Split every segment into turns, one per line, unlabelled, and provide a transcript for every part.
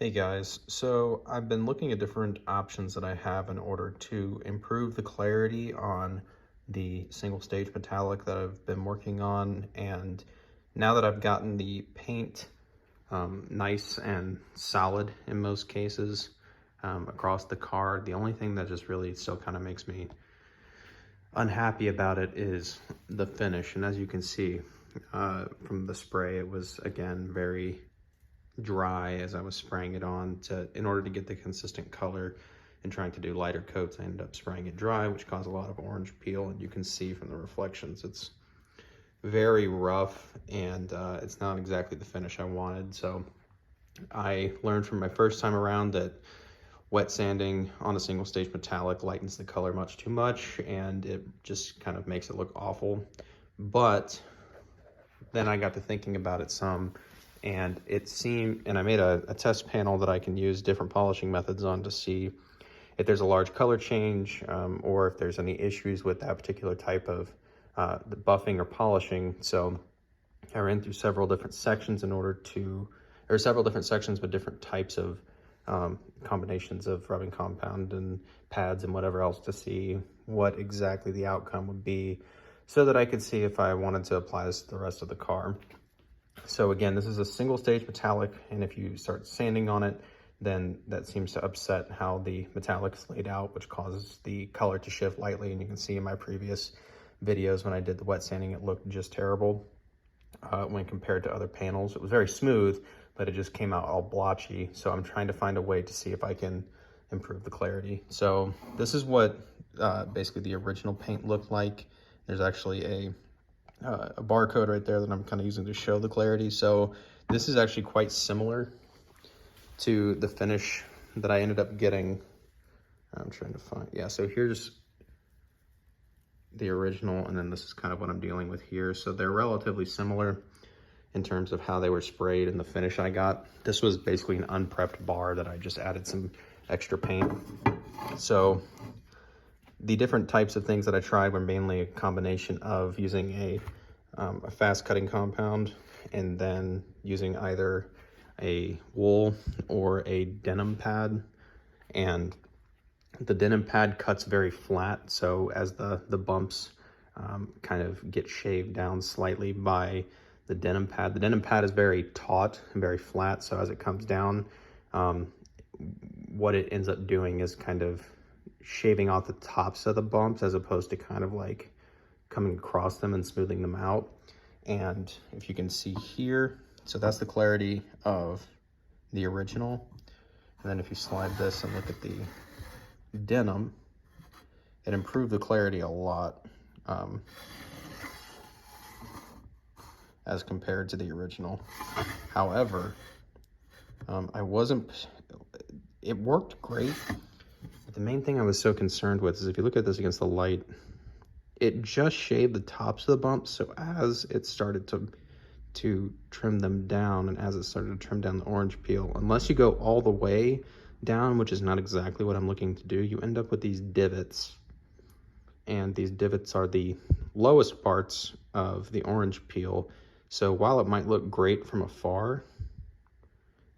Hey guys, so I've been looking at different options that I have in order to improve the clarity on the single stage metallic that I've been working on. And now that I've gotten the paint nice and solid in most cases across the car, the only thing that just really still kind of makes me unhappy about it is the finish. And as you can see from the spray, it was again very dry as I was spraying it on. In order to get the consistent color and trying to do lighter coats, I ended up spraying it dry, which caused a lot of orange peel, and you can see from the reflections it's very rough, and it's not exactly the finish I wanted. So I learned from my first time around that wet sanding on a single stage metallic lightens the color much too much, and it just kind of makes it look awful. But then I got to thinking about it some, and I made a test panel that I can use different polishing methods on to see if there's a large color change or if there's any issues with that particular type of the buffing or polishing. So I ran through several different sections several different sections with different types of combinations of rubbing compound and pads and whatever else to see what exactly the outcome would be, so that I could see if I wanted to apply this to the rest of the car. So again, this is a single stage metallic, and if you start sanding on it, then that seems to upset how the metallic is laid out, which causes the color to shift lightly. And you can see in my previous videos when I did the wet sanding, it looked just terrible when compared to other panels. It was very smooth, but it just came out all blotchy. So I'm trying to find a way to see if I can improve the clarity. So this is what basically the original paint looked like. There's actually a barcode right there that I'm kind of using to show the clarity. So this is actually quite similar to the finish that I ended up getting. I'm trying to find, yeah, so here's the original, and then this is kind of what I'm dealing with here. So they're relatively similar in terms of how they were sprayed and the finish I got. This was basically an unprepped bar that I just added some extra paint. So the different types of things that I tried were mainly a combination of using a fast cutting compound and then using either a wool or a denim pad. And the denim pad cuts very flat, so as the bumps kind of get shaved down slightly by the denim pad is very taut and very flat, so as it comes down, what it ends up doing is kind of shaving off the tops of the bumps as opposed to kind of like coming across them and smoothing them out. And if you can see here, so that's the clarity of the original. And then if you slide this and look at the denim, it improved the clarity a lot as compared to the original. However, it worked great. But the main thing I was so concerned with is if you look at this against the light, it just shaved the tops of the bumps. So as it started to trim them down, and as it started to trim down the orange peel, unless you go all the way down, which is not exactly what I'm looking to do, you end up with these divots. And these divots are the lowest parts of the orange peel. So while it might look great from afar,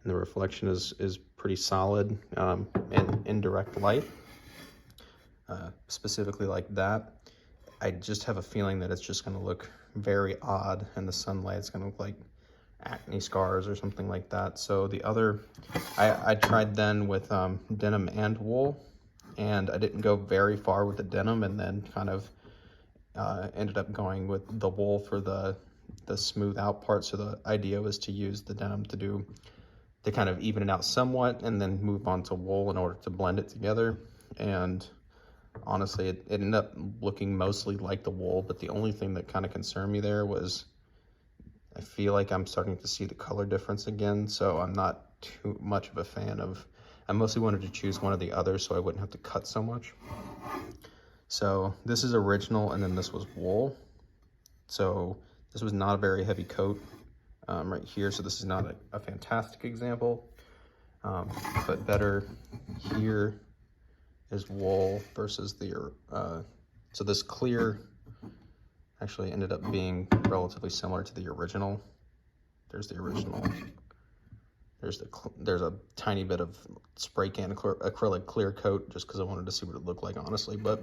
and the reflection is pretty solid in indirect light, specifically like that, I just have a feeling that it's just going to look very odd in the sunlight. It's going to look like acne scars or something like that. So the other, I tried then with denim and wool, and I didn't go very far with the denim, and then kind of ended up going with the wool for the smooth out part. So the idea was to use the denim to kind of even it out somewhat, and then move on to wool in order to blend it together. And honestly, it ended up looking mostly like the wool, but the only thing that kind of concerned me there was I feel like I'm starting to see the color difference again, so I'm not too much of a fan of, I mostly wanted to choose one or the other so I wouldn't have to cut so much. So this is original, and then this was wool. So this was not a very heavy coat right here, so this is not a fantastic example, but better here is wool versus the, so this clear actually ended up being relatively similar to the original. There's the original. there's a tiny bit of spray can acrylic clear coat just because I wanted to see what it looked like, honestly. But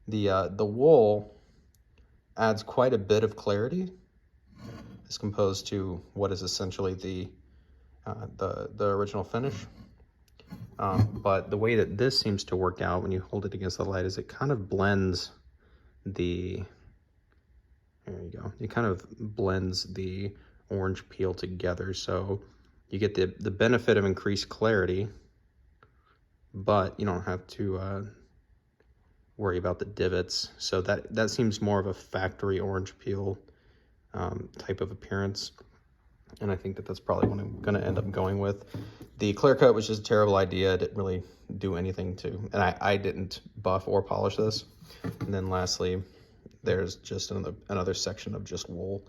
the wool adds quite a bit of clarity as composed to what is essentially the original finish. But the way that this seems to work out when you hold it against the light is it kind of blends the, there you go, it kind of blends the orange peel together. So you get the benefit of increased clarity, but you don't have to worry about the divots. So that seems more of a factory orange peel type of appearance. And I think that that's probably what I'm going to end up going with. The clear coat was just a terrible idea. It didn't really do anything to, and I didn't buff or polish this. And then lastly, there's just another section of just wool,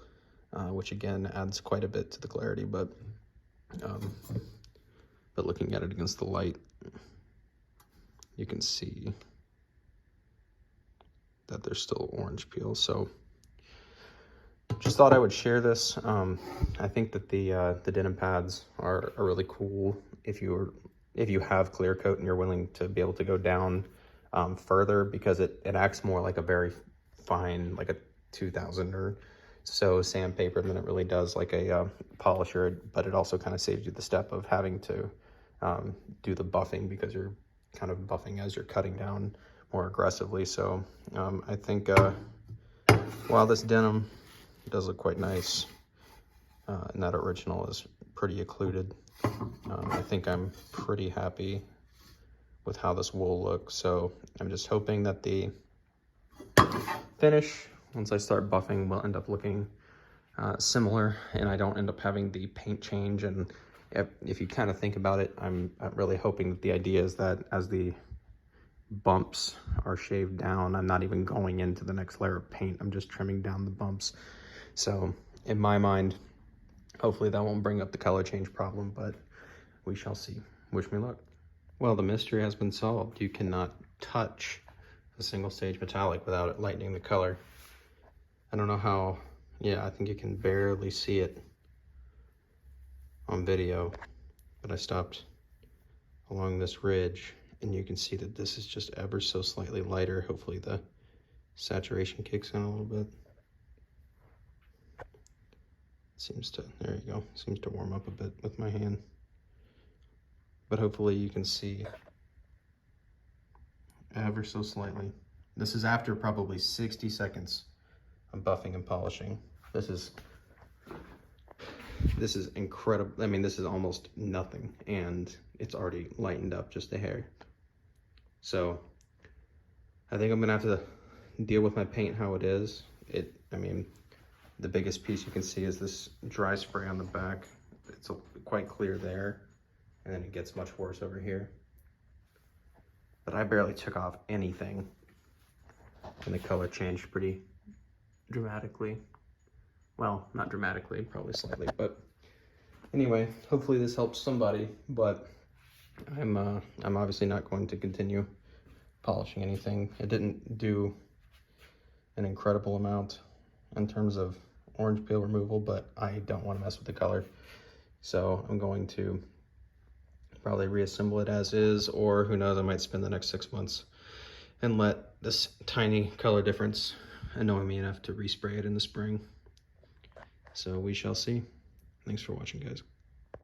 which again adds quite a bit to the clarity, but looking at it against the light, you can see that there's still orange peel. So just thought I would share this. I think that the denim pads are really cool if you have clear coat and you're willing to be able to go down further, because it acts more like a very fine, like a 2000 or so sandpaper than it really does like a polisher. But it also kind of saves you the step of having to do the buffing, because you're kind of buffing as you're cutting down more aggressively. So I think while this denim does look quite nice, and that original is pretty occluded, I think I'm pretty happy with how this wool looks. So I'm just hoping that the finish, once I start buffing, will end up looking similar, and I don't end up having the paint change. And if you kind of think about it, I'm really hoping that the idea is that as the bumps are shaved down, I'm not even going into the next layer of paint. I'm just trimming down the bumps. So in my mind, hopefully that won't bring up the color change problem, but we shall see. Wish me luck. Well, the mystery has been solved. You cannot touch a single stage metallic without it lightening the color. I don't know how, yeah, I think you can barely see it on video, but I stopped along this ridge and you can see that this is just ever so slightly lighter. Hopefully the saturation kicks in a little bit. Seems to, there you go, seems to warm up a bit with my hand. But hopefully you can see ever so slightly. This is after probably 60 seconds of buffing and polishing. This is incredible. I mean, this is almost nothing, and it's already lightened up just a hair. So I think I'm gonna have to deal with my paint how it is. I mean, the biggest piece you can see is this dry spray on the back. It's quite clear there, and then it gets much worse over here. But I barely took off anything, and the color changed pretty dramatically. Well, not dramatically, probably slightly, but anyway, hopefully this helps somebody. But I'm obviously not going to continue polishing anything. It didn't do an incredible amount in terms of orange peel removal, but I don't want to mess with the color. So I'm going to probably reassemble it as is, or who knows, I might spend the next 6 months and let this tiny color difference annoy me enough to respray it in the spring. So we shall see. Thanks for watching, guys.